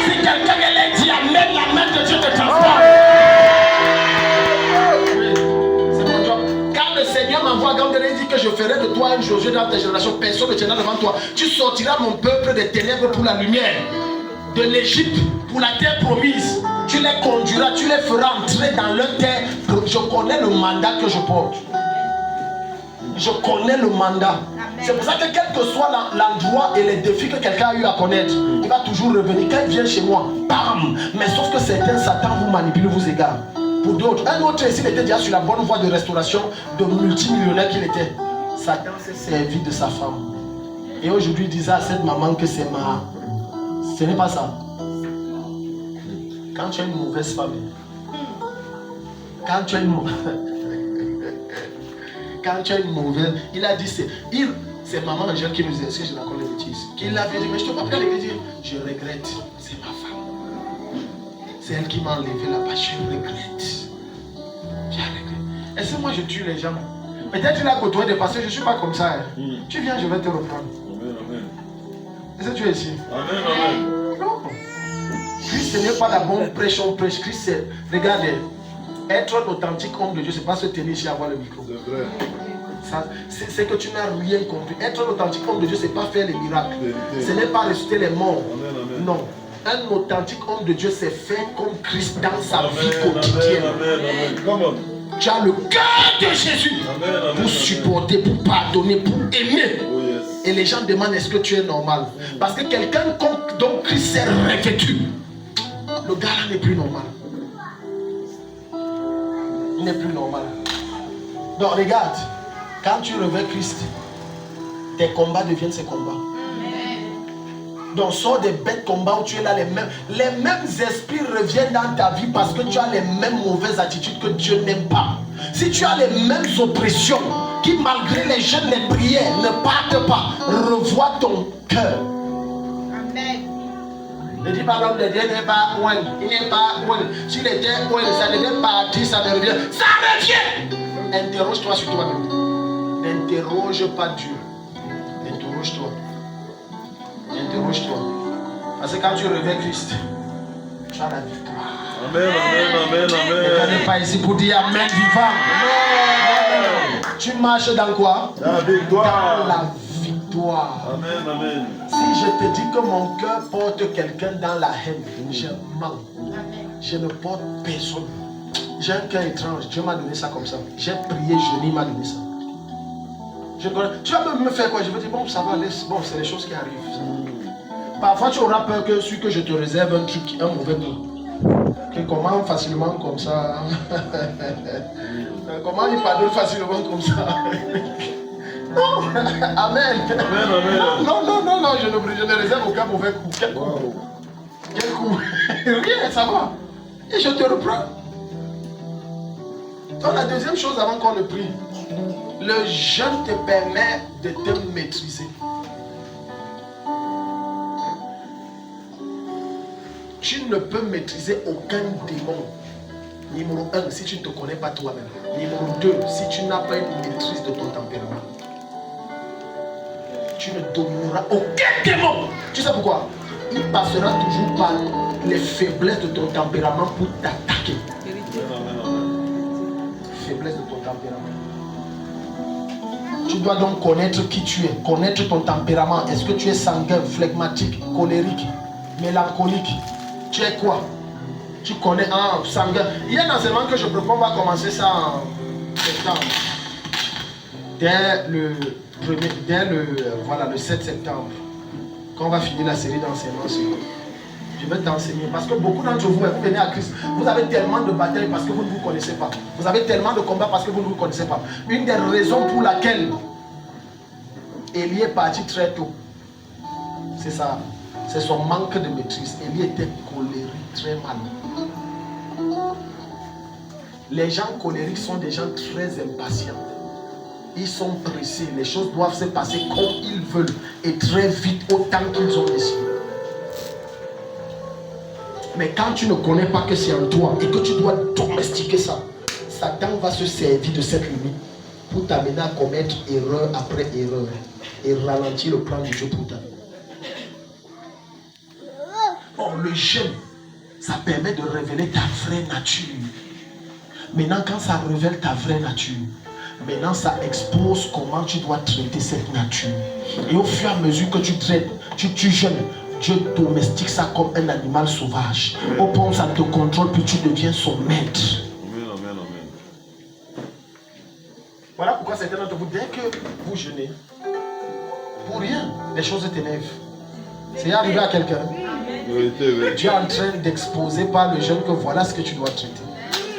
A: Si quelqu'un l'a dit Amen, la main de Dieu te transforme. Oui, c'est mon job. Quand le Seigneur m'envoie, quand il dit que je ferai de toi un Josué dans ta génération, personne ne tiendra devant toi. Tu sortiras mon peuple des ténèbres pour la lumière, de l'Égypte pour la terre promise. Tu les conduiras, tu les feras entrer dans leur terre. Je connais le mandat que je porte. Je connais le mandat. C'est pour ça que quel que soit l'endroit et les défis que quelqu'un a eu à connaître, il va toujours revenir. Quand il vient chez moi, bam! Mais sauf que certains, Satan vous manipule, vous égare. Pour d'autres, un autre ici, il était déjà sur la bonne voie de restauration, de multimillionnaire qu'il était. Satan s'est servi de sa femme. Et aujourd'hui, il disait à cette maman que c'est ma... Ce n'est pas ça. Quand tu as une mauvaise femme, quand tu as une mauvaise... Quand tu as une mauvaise... Il a dit, c'est maman Angèle qui nous dit, est-ce que je la connais les bêtises? Qui l'avait dit, mais je te parle à l'église. Je regrette, c'est ma femme. C'est elle qui m'a enlevé là-bas, je regrette. Je regrette. Est-ce que moi je tue les gens? Peut-être tu l'as côtoyé de passer, je ne suis pas comme ça. Hein. Tu viens, je vais te reprendre.
B: Amen, amen.
A: Est-ce que tu es ici?
B: Amen, amen.
A: Non. Christ, ce n'est pas la bonne prêche, on prêche. Christ, c'est, regardez, être un authentique homme de Dieu, ce n'est pas se tenir ici à avoir le micro.
B: C'est vrai.
A: C'est que tu n'as rien compris. Être un authentique homme de Dieu, ce n'est pas faire les miracles.
B: Vérité.
A: Ce n'est pas ressusciter les morts.
B: Amen, amen.
A: Non. Un authentique homme de Dieu, c'est faire comme Christ dans sa
B: Amen,
A: vie
B: amen,
A: quotidienne.
B: amen, amen. Come on.
A: Tu as le cœur de Jésus
B: Amen, amen,
A: pour
B: amen.
A: supporter, pour pardonner, pour aimer.
B: Oh yes.
A: Et les gens demandent est-ce que tu es normal. Parce que quelqu'un dont Christ s'est revêtu, le gars là n'est plus normal. Il n'est plus normal. Donc regarde, quand tu revêts Christ, tes combats deviennent ses combats. Donc sors des bêtes combats où tu es là, les mêmes esprits reviennent dans ta vie parce que tu as les mêmes mauvaises attitudes que Dieu n'aime pas. Si tu as les mêmes oppressions qui malgré les jeûnes, les prières ne partent pas, revois ton cœur.
C: Amen.
A: Ne dis pas l'homme de Dieu n'est pas loin, il n'est pas loin. S'il était loin, ça devait partir, ça ne revient. Ça revient. Interroge-toi sur toi-même. N'interroge pas Dieu. Interroge-toi. Interroge-toi. Parce que quand tu revêts Christ, tu as la victoire.
B: Amen, amen, amen,
A: Ne
B: amen.
A: pas ici pour dire Amen vivant. Tu marches dans quoi?
B: La
A: Dans
B: victoire.
A: la victoire.
B: Amen, amen.
A: Si je te dis que mon cœur porte quelqu'un dans la haine, je mens. Je ne porte personne. J'ai un cœur étrange. Dieu m'a donné ça comme ça. J'ai prié, il m'a donné ça. Je connais. Tu vas me faire quoi? Je vais dire, bon, ça va, laisse. Bon, c'est les choses qui arrivent. Parfois, tu auras peur que celui que je te réserve un truc, un mauvais coup. Que comment facilement comme ça. Comment il pardonne facilement comme ça. Non, amen.
B: Amen, amen.
A: Non, je ne réserve aucun mauvais coup. Quel coup?
B: Wow.
A: Quel coup? Rien, ça va. Et je te reprends. Donc la deuxième chose avant qu'on le prie, le jeûne te permet de te maîtriser. Tu ne peux maîtriser aucun démon. Numéro 1, si tu ne te connais pas toi-même. Numéro 2, si tu n'as pas une maîtrise de ton tempérament. Tu ne domineras aucun démon. Tu sais pourquoi? Il passera toujours par les faiblesses de ton tempérament pour t'attaquer.
B: Amen, amen.
A: Faiblesse de ton tempérament. Tu dois donc connaître qui tu es, connaître ton tempérament. Est-ce que tu es sanguin, phlegmatique, colérique, mélancolique? Tu es quoi? Tu connais sanguin. Il y a un enseignement que je propose, on va commencer ça en septembre. Dès le 7 septembre, quand on va finir la série d'enseignements, je vais t'enseigner. Parce que beaucoup d'entre vous, vous venez à Christ, vous avez tellement de batailles parce que vous ne vous connaissez pas. Vous avez tellement de combats parce que vous ne vous connaissez pas. Une des raisons pour laquelle Élie est parti très tôt, c'est ça. C'est son manque de maîtrise. Élie était colérique, très mal. Les gens colériques sont des gens très impatients. Ils sont pressés. Les choses doivent se passer comme ils veulent et très vite, autant qu'ils ont décidé. Mais quand tu ne connais pas que c'est en toi et que tu dois domestiquer ça, Satan va se servir de cette limite pour t'amener à commettre erreur après erreur et ralentir le plan du Dieu pour ta vie. Or, le jeûne, ça permet de révéler ta vraie nature. Maintenant, quand ça révèle ta vraie nature, maintenant, ça expose comment tu dois traiter cette nature. Et au fur et à mesure que tu traites, tu jeûnes, Dieu domestique ça comme un animal sauvage. Au point où ça te contrôle, puis tu deviens son maître.
B: Amen, amen, amen.
A: Voilà pourquoi certains d'entre vous, dès que vous jeûnez, pour rien, les choses t'énervent. C'est arrivé à quelqu'un.
B: Vérité, vérité.
A: Dieu est en train d'exposer par le jeûne que voilà ce que tu dois traiter.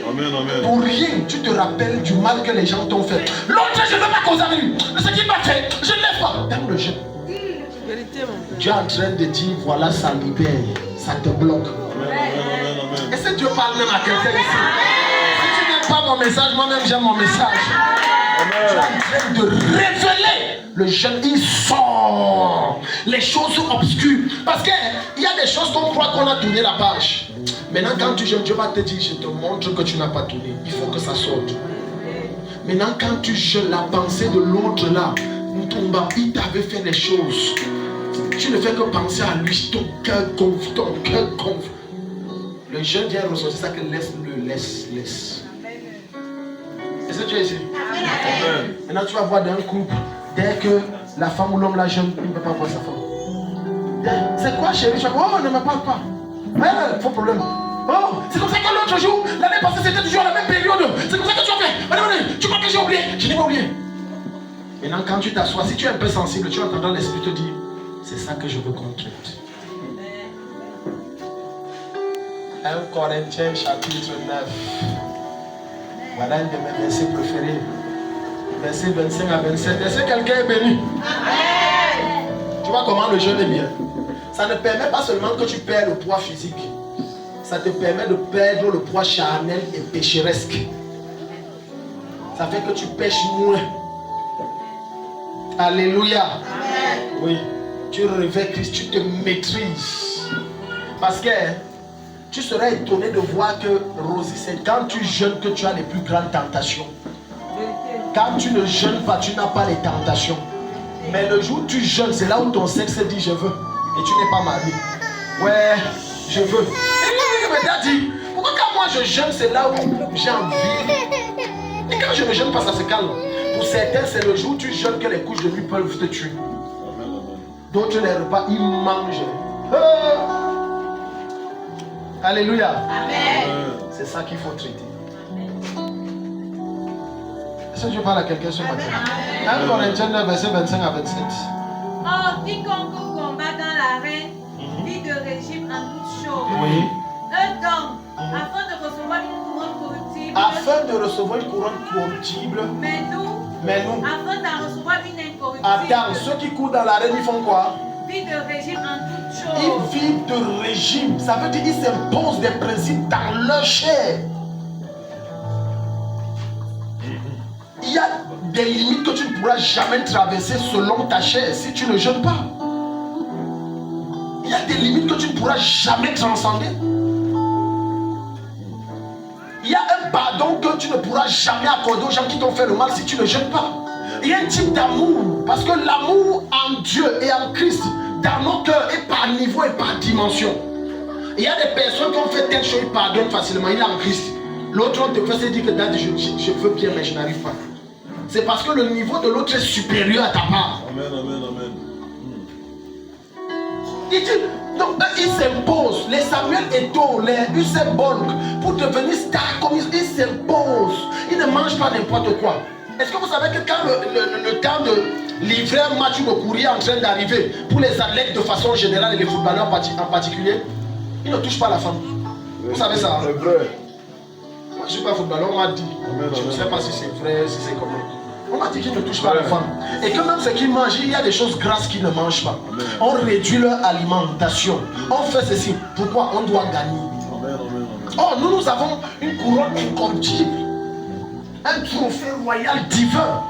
B: Amen, amen.
A: Pour rien, tu te rappelles du mal que les gens t'ont fait. L'autre, je ne veux pas causer avec lui. Ce qu'il m'a fait, je ne l'ai pas. Dans le jeûne.
C: Vérité, mon père.
A: Dieu est en train de dire, voilà, ça libère, ça te bloque.
B: Amen, amen, amen,
A: Et si Dieu parle même à quelqu'un ici, si tu n'aimes pas mon message, moi-même j'aime mon message. Tu es en train de révéler le jeune, il sort les choses obscures. Parce qu'il y a des choses qu'on croit qu'on a tourné la page. Maintenant, quand tu jeûnes, Dieu va te dire, je te montre que tu n'as pas tourné. Il faut que ça sorte. Maintenant, quand tu jeûnes, la pensée de l'autre là, il t'avait fait des choses. Tu ne fais que penser à lui, ton cœur gonfle, ton cœur gonfle. Le jeune vient ressortir ça que laisse. Est-ce que tu es ici?
B: Amen.
A: Maintenant tu vas voir dans un couple, dès que la femme ou l'homme la jeune, il ne peut pas voir sa femme. C'est quoi chérie? Tu vas voir, oh ne me parle pas. Faux problème. Oh, c'est comme ça que l'autre jour, l'année passée c'était toujours à la même période. C'est comme ça que tu as fait. Allez, tu crois que j'ai oublié? Je n'ai pas oublié. Maintenant quand tu t'assois, si tu es un peu sensible, tu entendras l'esprit te dire, c'est ça que je veux qu'on traite. 1 Corinthiens chapitre 9. Voilà un de mes versets préférés. Verset 25 à 27. Est-ce que quelqu'un est béni? Amen. Tu vois comment le jeûne est bien. Ça ne permet pas seulement que tu perds le poids physique. Ça te permet de perdre le poids charnel et pécheresque. Ça fait que tu pêches moins. Alléluia. Amen. Oui. Tu réveilles Christ, tu te maîtrises. Parce que tu serais étonné de voir que, Rosie, c'est quand tu jeûnes que tu as les plus grandes tentations. Quand tu ne jeûnes pas, tu n'as pas les tentations. Mais le jour où tu jeûnes, c'est là où ton sexe dit je veux. Et tu n'es pas marié. Ouais, je veux. Et il m'a dit, pourquoi quand moi je jeûne, c'est là où j'ai envie. Et quand je ne jeûne pas, ça se calme. Pour certains, c'est le jour où tu jeûnes que les couches de nuit peuvent te tuer. D'autres, les repas, ils mangent. Alléluia. Amen. C'est ça qu'il faut traiter. Est-ce que je parle à quelqu'un ce matin? 1 Corinthiens 9, verset 25 à 27.
C: Or, quiconque combat dans l'arène vit de régime en toutes choses.
A: Oui.
C: Eux donc, afin de recevoir une couronne corruptible.
A: Afin de recevoir une couronne corruptible.
C: Mais nous, afin d'en recevoir une incorruptible.
A: Attends, ceux qui courent dans l'arène, ils font quoi?
C: Vivent de régime en toutes choses.
A: Ils vivent de régime. Ça veut dire qu'ils s'imposent des principes dans leur chair. Il y a des limites que tu ne pourras jamais traverser selon ta chair si tu ne jeûnes pas. Il y a des limites que tu ne pourras jamais transcender. Il y a un pardon que tu ne pourras jamais accorder aux gens qui t'ont fait le mal si tu ne jeûnes pas. Il y a un type d'amour, parce que l'amour en Dieu et en Christ, dans nos cœurs, est par niveau et par dimension. Il y a des personnes qui ont fait telle chose, ils pardonnent facilement, il est en Christ. L'autre, on te fait se dire que je veux bien, mais je n'arrive pas. C'est parce que le niveau de l'autre est supérieur à ta part.
B: Amen, amen, amen.
A: Il dit, donc il s'impose. Les Samuel Eto'o, les Usain Bolt, pour devenir star comme ils s'imposent. Ils ne mangent pas n'importe quoi. Est-ce que vous savez que quand le temps de livrer un match ou de courrier est en train d'arriver, pour les athlètes de façon générale et les footballeurs en particulier, ils ne touchent pas la femme. Vous savez ça?
B: C'est vrai.
A: Moi je ne suis pas footballeur, on m'a dit. Je ne sais pas si c'est vrai, si c'est comment. On m'a dit qu'ils ne touchent pas la femme. Et que même ce qu'ils mangent, il y a des choses grasses qu'ils ne mangent pas. On réduit leur alimentation. On fait ceci. Pourquoi? On doit gagner. Oh, nous avons une couronne incorruptible. Un trophée royal divin.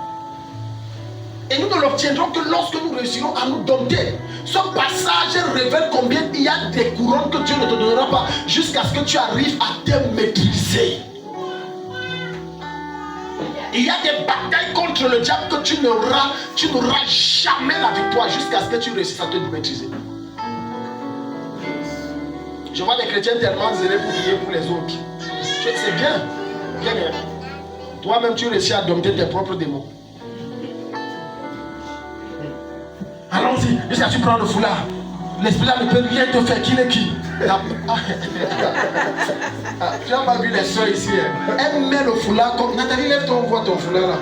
A: Et nous ne l'obtiendrons que lorsque nous réussirons à nous dompter. Ce passage révèle combien il y a des couronnes que Dieu ne te donnera pas jusqu'à ce que tu arrives à te maîtriser. Il y a des batailles contre le diable que tu n'auras jamais la victoire jusqu'à ce que tu réussisses à te maîtriser. Je vois des chrétiens tellement zélés pour prier pour les autres. C'est bien, bien, bien. Toi-même, tu réussis à dompter tes propres démons. Allons-y, jusqu'à ce que tu prends le foulard. L'esprit là ne peut rien te faire. Qui est qui? Tu n'as pas vu les soeurs ici. Elle met le foulard comme. Nathalie, lève ton voix, ton foulard là.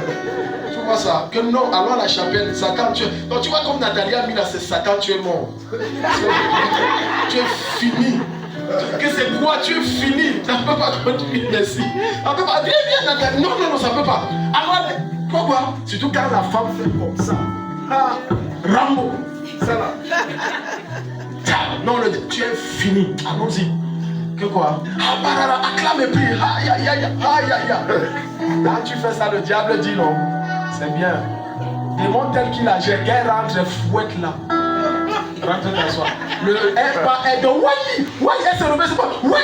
A: Tu vois ça? Que non, allons à la chapelle. Satan, donc tu vois comme Nathalie a mis là, c'est Satan, tu es mort. Tu es fini. Que c'est quoi? Tu es fini. Ça ne peut pas continuer, merci. Ça ne peut pas. Viens, Nathalie. Non, non, non, ça ne peut pas. Alors, pourquoi? Surtout quand la femme fait comme ça. Ah, Rambo. Ça là. Non, tu es fini. Allons-y. Que quoi? Ah, barara, acclame et prie. Aïe, aïe, aïe, aïe, aïe, aïe. Quand tu fais ça, le diable dit non. C'est bien. Démon tel qu'il a, j'ai qu'elle rentre, fouette là. Rentre t'asseoir. Elle dit oui, oui, elle se remet, c'est pas oui,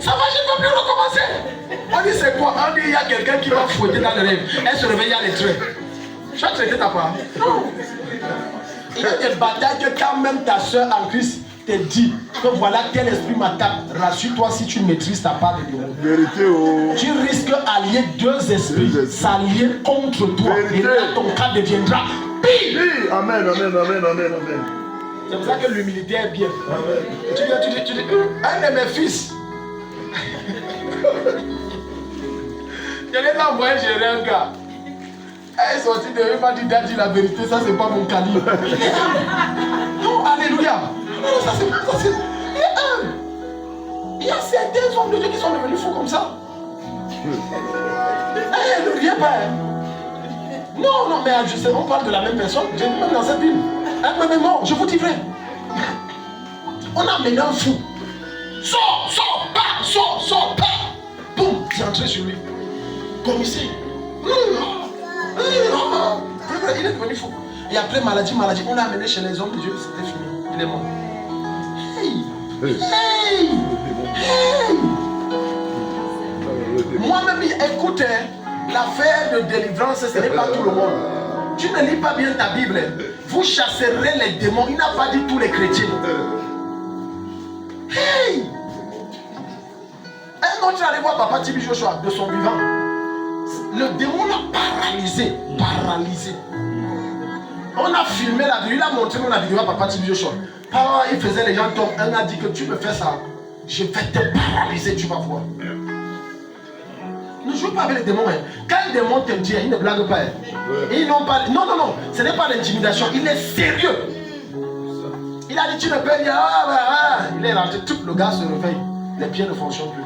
A: ça va, je ne peux plus recommencer. On dit c'est quoi? On dit il y a quelqu'un qui va fouetter dans le rêve. Elle se réveille, il y a les traits. Tu as traité ta part? Non. Il y a des batailles que quand même ta soeur en Christ te dit que voilà tel esprit m'attaque. Rassure-toi si tu maîtrises ta part de démon.
B: Vérité, oh.
A: Tu risques d'allier deux esprits, s'allier contre toi.
B: Vérité.
A: Et là ton cas deviendra pire.
B: Amen, amen, amen, amen, amen.
A: C'est pour ça que l'humilité est bien.
B: Amen.
A: Tu dis, un de mes fils. Je l'ai envoyé gérer un gars. Elle est sortie de lui, il m'a dit, Daddy, la vérité, ça c'est pas mon calibre. Non, alléluia. Non, ça c'est pas ça. Il y a certains hommes de Dieu qui sont devenus fous comme ça. Ne riez pas. Non, mais je sais, on parle de la même personne. J'ai dit même dans cette Bible. Mais non, je vous dis vrai. On a amené un fou. Sors, pas. Boum, c'est entré sur lui. Comme ici. Il est devenu fou. Et après maladie, on l'a amené chez les hommes de Dieu, c'était fini. Il est mort. Hey. Moi-même, écoute, l'affaire de délivrance, ce n'est pas tout le monde. Tu ne lis pas bien ta Bible. Vous chasserez les démons. Il n'a pas dit tous les chrétiens. Hey! Un autre allait voir Papa Tibi Joshua de son vivant. Le démon l'a paralysé. On a filmé la vidéo, il a montré la vidéo à Papa Tibi Joshua. Papa, il faisait les gens tomber. Un a dit que tu me fais ça, je vais te paralyser, tu vas voir. Ne joue pas avec les démons. Quand un démon te dit, il ne blague pas. Ils n'ont pas. Non, ce n'est pas l'intimidation, il est sérieux. Il a dit, tu ne peux dire, il est rentré, tout le gars se réveille. Les pieds ne fonctionnent plus.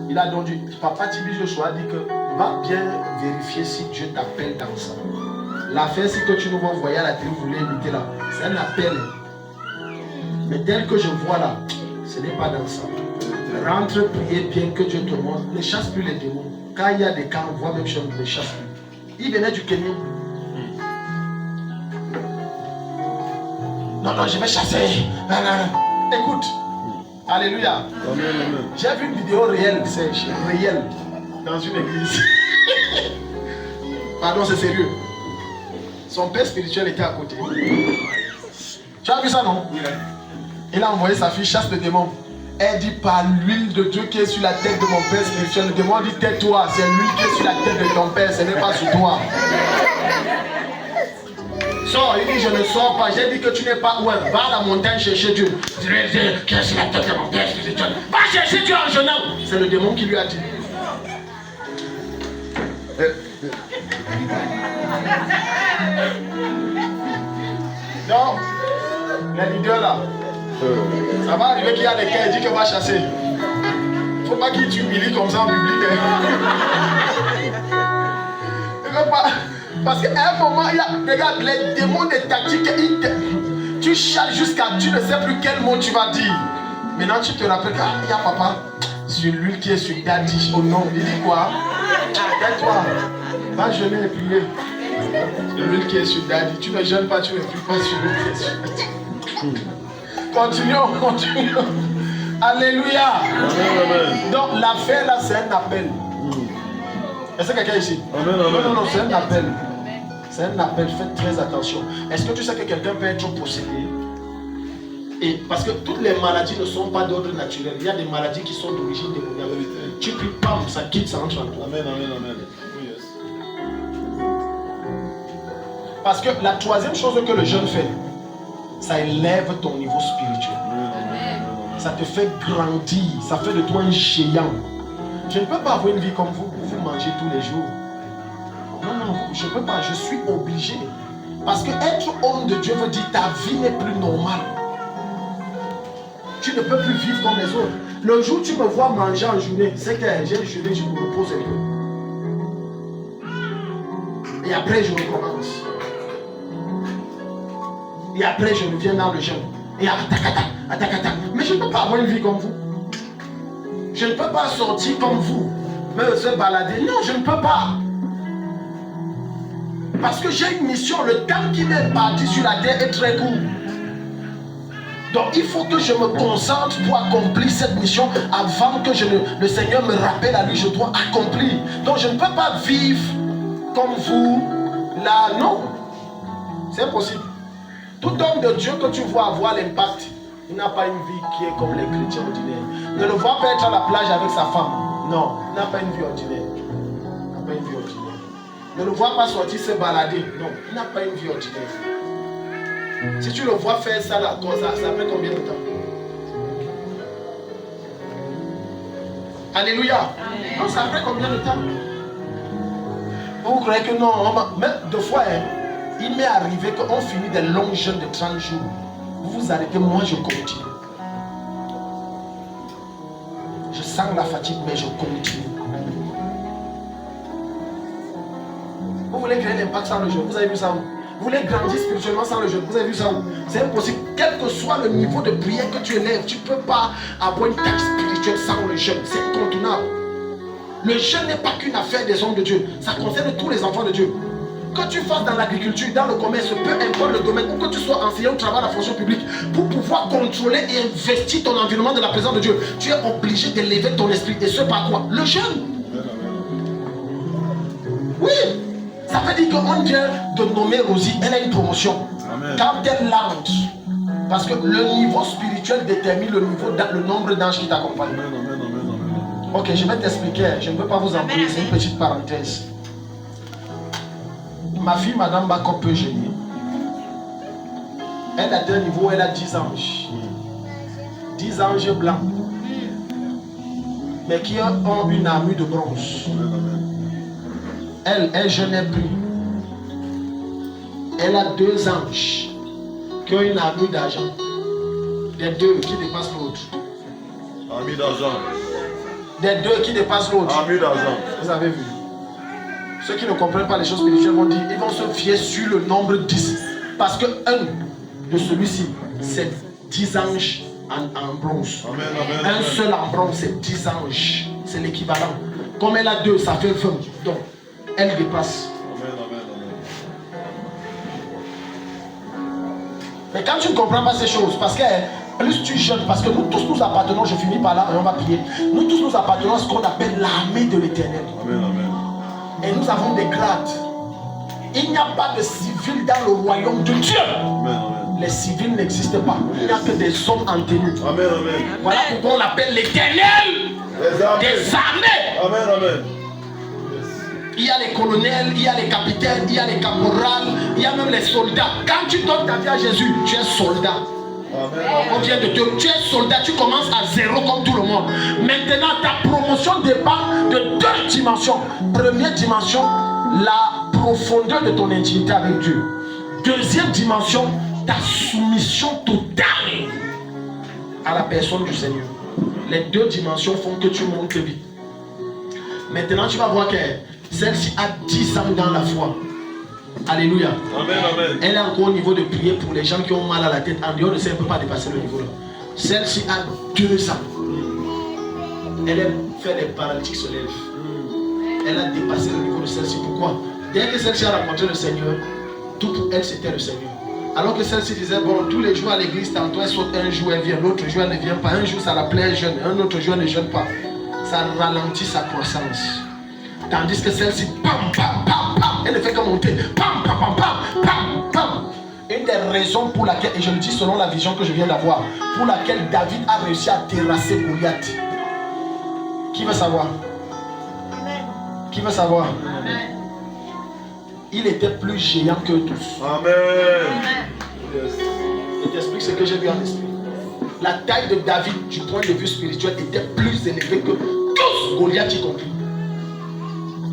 A: Il a donc dit, Papa Tibi Joshua a dit que va bien vérifier si Dieu t'appelle dans ça. L'affaire, c'est que tu nous vas envoyer à la télé, vous voulez imiter là. C'est un appel. Mais tel que je vois là, ce n'est pas dans ça. Rentre, priez bien que Dieu te montre. Ne chasse plus les démons. Quand il y a des cas, on voit même chose, ne chasse plus. Il venait du Kenya. Non, je vais chasser. Écoute. Alléluia.
B: Amen.
A: J'ai vu une vidéo réelle, c'est réel, dans une église. Pardon, c'est sérieux. Son père spirituel était à côté. Tu as vu ça, non? Il a envoyé sa fille chasse le démon. Elle dit par l'huile de Dieu qui est sur la tête de mon père spirituel. Le démon dit tais-toi, c'est l'huile qui est sur la tête de ton père, ce n'est pas sur toi. Sors, il dit je ne sors pas. J'ai dit que tu n'es pas où. Va à la montagne chercher Dieu. Qui est sur la tête de mon père spirituel. Va chercher Dieu en jeune homme. C'est le démon qui lui a dit. Donc, les leaders là, ça va arriver qu'il y a des cas, il dit qu'il va chasser. Il ne faut pas qu'il t'humilie comme ça en public. Parce qu'à un moment, il y a, regarde, les démons des tactiques, tu chasses jusqu'à tu ne sais plus quel mot tu vas dire. Maintenant, tu te rappelles qu'il y a papa sur l'huile qui est sur Daddy. Oh non, il dit quoi? Tais-toi, va jeûner et prier. L'huile qui est sur Daddy. Tu ne jeûnes pas, tu ne pries pas sur l'huile qui est sur Daddy. Continuons. Alléluia.
B: Amen.
A: Donc, l'affaire là, c'est un appel. Est-ce que quelqu'un ici?
B: Amen.
A: Non, c'est un appel. C'est un appel, faites très attention. Est-ce que tu sais que quelqu'un peut être possédé? Et parce que toutes les maladies ne sont pas d'ordre naturel. Il y a des maladies qui sont d'origine démoniaque. Tu pries, pam, ça quitte, ça entre en toi.
B: Amen. Oh, yes.
A: Parce que la troisième chose que le jeûne fait, ça élève ton niveau spirituel. Ça te fait grandir, ça fait de toi un géant. Je ne peux pas avoir une vie comme vous, vous mangez tous les jours. Non, je ne peux pas, je suis obligé. Parce que être homme de Dieu veut dire ta vie n'est plus normale. Tu ne peux plus vivre comme les autres. Le jour où tu me vois manger en journée, c'est que j'ai jeûné, je me repose un peu. Et après, je recommence. Et après, je reviens dans le jeûne. Et attaque. Mais je ne peux pas avoir une vie comme vous. Je ne peux pas sortir comme vous, me se balader. Non, je ne peux pas. Parce que j'ai une mission. Le temps qui m'est parti sur la terre est très court. Donc il faut que je me concentre pour accomplir cette mission avant que le Seigneur me rappelle à lui, je dois accomplir. Donc je ne peux pas vivre comme vous, là, non. C'est impossible. Tout homme de Dieu que tu vois avoir l'impact, il n'a pas une vie qui est comme les chrétiens ordinaires. Ne le vois pas être à la plage avec sa femme. Non, il n'a pas une vie ordinaire. Il n'a pas une vie ordinaire. Ne le vois pas sortir se balader. Non, il n'a pas une vie ordinaire. Si tu le vois faire ça là, ça fait combien de temps? Alléluia. Non, ça fait combien de temps? Vous croyez que non? Même deux fois, il m'est arrivé qu'on finit des longs jeûnes de 30 jours. Vous vous arrêtez, moi je continue. Je sens la fatigue, mais je continue. Vous voulez créer l'impact sans le jeûne? Vous avez vu ça où? Vous voulez grandir spirituellement sans le jeûne? Vous avez vu ça où? C'est impossible. Quel que soit le niveau de prière que tu élèves, tu ne peux pas avoir une tâche spirituelle sans le jeûne. C'est incontournable. Le jeûne n'est pas qu'une affaire des hommes de Dieu. Ça concerne tous les enfants de Dieu. Que tu fasses dans l'agriculture, dans le commerce, peu importe le domaine, ou que tu sois enseignant ou travailles à la fonction publique, pour pouvoir contrôler et investir ton environnement de la présence de Dieu, tu es obligé d'élever ton esprit. Et ce par quoi? Le jeûne. Oui. Ça veut dire qu'on vient de nommer Rosie, elle a une promotion. Amen. Quand elle lance, parce que le niveau spirituel détermine le nombre d'anges qui t'accompagnent. Ok, je vais t'expliquer, je ne peux pas vous embrouiller, c'est une petite parenthèse. Ma fille, Madame Bako, peut génie. Elle a un niveau, elle a 10 anges. 10 anges blancs. Mais qui ont une armure de bronze. Elle jeûnait plus. Elle a 2 anges qui ont une armure d'argent. Des 2 qui dépassent l'autre.
B: Armure d'argent.
A: Des 2 qui dépassent l'autre.
B: Armure d'argent.
A: Vous avez vu? Ceux qui ne comprennent pas les choses spirituelles vont dire, ils vont se fier sur le nombre 10. Parce que un de celui-ci, c'est 10 anges en bronze.
B: Amen, amen,
A: un seul en bronze, c'est 10 anges. C'est l'équivalent. Comme elle a 2, ça fait 20. Donc, elle dépasse.
B: Amen, amen, amen.
A: Mais quand tu ne comprends pas ces choses, parce que plus tu jeûnes, parce que nous tous nous appartenons, je finis par là et on va prier. Nous tous nous appartenons à ce qu'on appelle l'armée de l'Éternel.
B: Amen, amen.
A: Et nous avons des grades. Il n'y a pas de civils dans le royaume de Dieu.
B: Amen, amen.
A: Les civils n'existent pas. Il n'y a que des hommes en tenue.
B: Amen, amen.
A: Voilà pourquoi on l'appelle l'Éternel des armées.
B: Amen, amen.
A: Il y a les colonels, il y a les capitaines, il y a les caporales, il y a même les soldats. Quand tu donnes ta vie à Jésus, tu es soldat.
B: Amen.
A: On vient de te... Tu es soldat, tu commences à 0 comme tout le monde. Maintenant, ta promotion dépend de 2 dimensions. Première dimension, la profondeur de ton intimité avec Dieu. Deuxième dimension, ta soumission totale à la personne du Seigneur. Les 2 dimensions font que tu montes vite. Maintenant, tu vas voir que celle-ci a 10 ans dans la foi. Alléluia.
B: Amen, amen.
A: Elle est encore au niveau de prier pour les gens qui ont mal à la tête. En dehors de ça, elle ne peut pas dépasser le niveau là. Celle-ci a 2 ans. Elle aime faire les paralytiques se lèvent. Elle a dépassé le niveau de celle-ci. Pourquoi? Dès que celle-ci a rencontré le Seigneur, tout pour elle c'était le Seigneur. Alors que celle-ci disait, bon, tous les jours à l'église, tantôt elle saute, un jour elle vient, l'autre jour elle ne vient pas, un jour ça la plaît, elle jeûne, un autre jour elle ne jeûne pas. Ça ralentit sa croissance. Tandis que celle-ci, pam, pam, pam, pam, elle ne fait que monter, pam, pam, pam, pam, pam, pam. Une des raisons pour laquelle, et je le dis selon la vision que je viens d'avoir, pour laquelle David a réussi à terrasser Goliath. Qui veut savoir? Qui veut savoir?
C: Amen.
A: Il était plus géant que tous.
B: Amen.
A: Yes. Je t'explique ce que j'ai vu en esprit. La taille de David, du point de vue spirituel, était plus élevée que tous, Goliath y compris.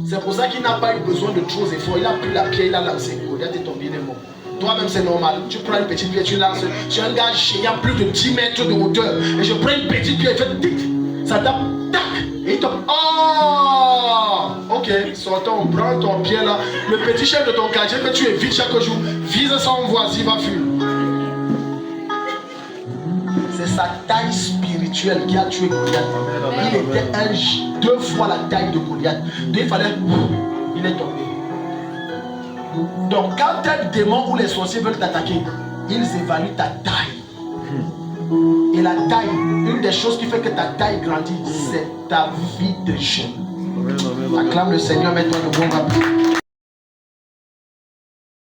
A: C'est pour ça qu'il n'a pas eu besoin de trop d'efforts. Il a pris la pierre, il a lancé. Goliath est tombé, il est mort. Toi-même, c'est normal. Tu prends une petite pierre, tu lances. Tu es un gars géant, plus de 10 mètres de hauteur. Et je prends une petite pierre, je fais tic. Ça tape, tac. Et il tombe. Oh! Ok, sortons, prends ton pied là. Le petit chef de ton quartier que tu évites chaque jour, vise son voisin, va fuir. sa taille spirituelle qui a tué Goliath. Il était 2 fois la taille de Goliath. Donc il fallait... Il est tombé. Donc quand un démon ou les sorciers veulent t'attaquer, ils évaluent ta taille. Et la taille, une des choses qui fait que ta taille grandit, c'est ta vie de jeûne. Acclame le Seigneur, mets-toi debout, on va prier.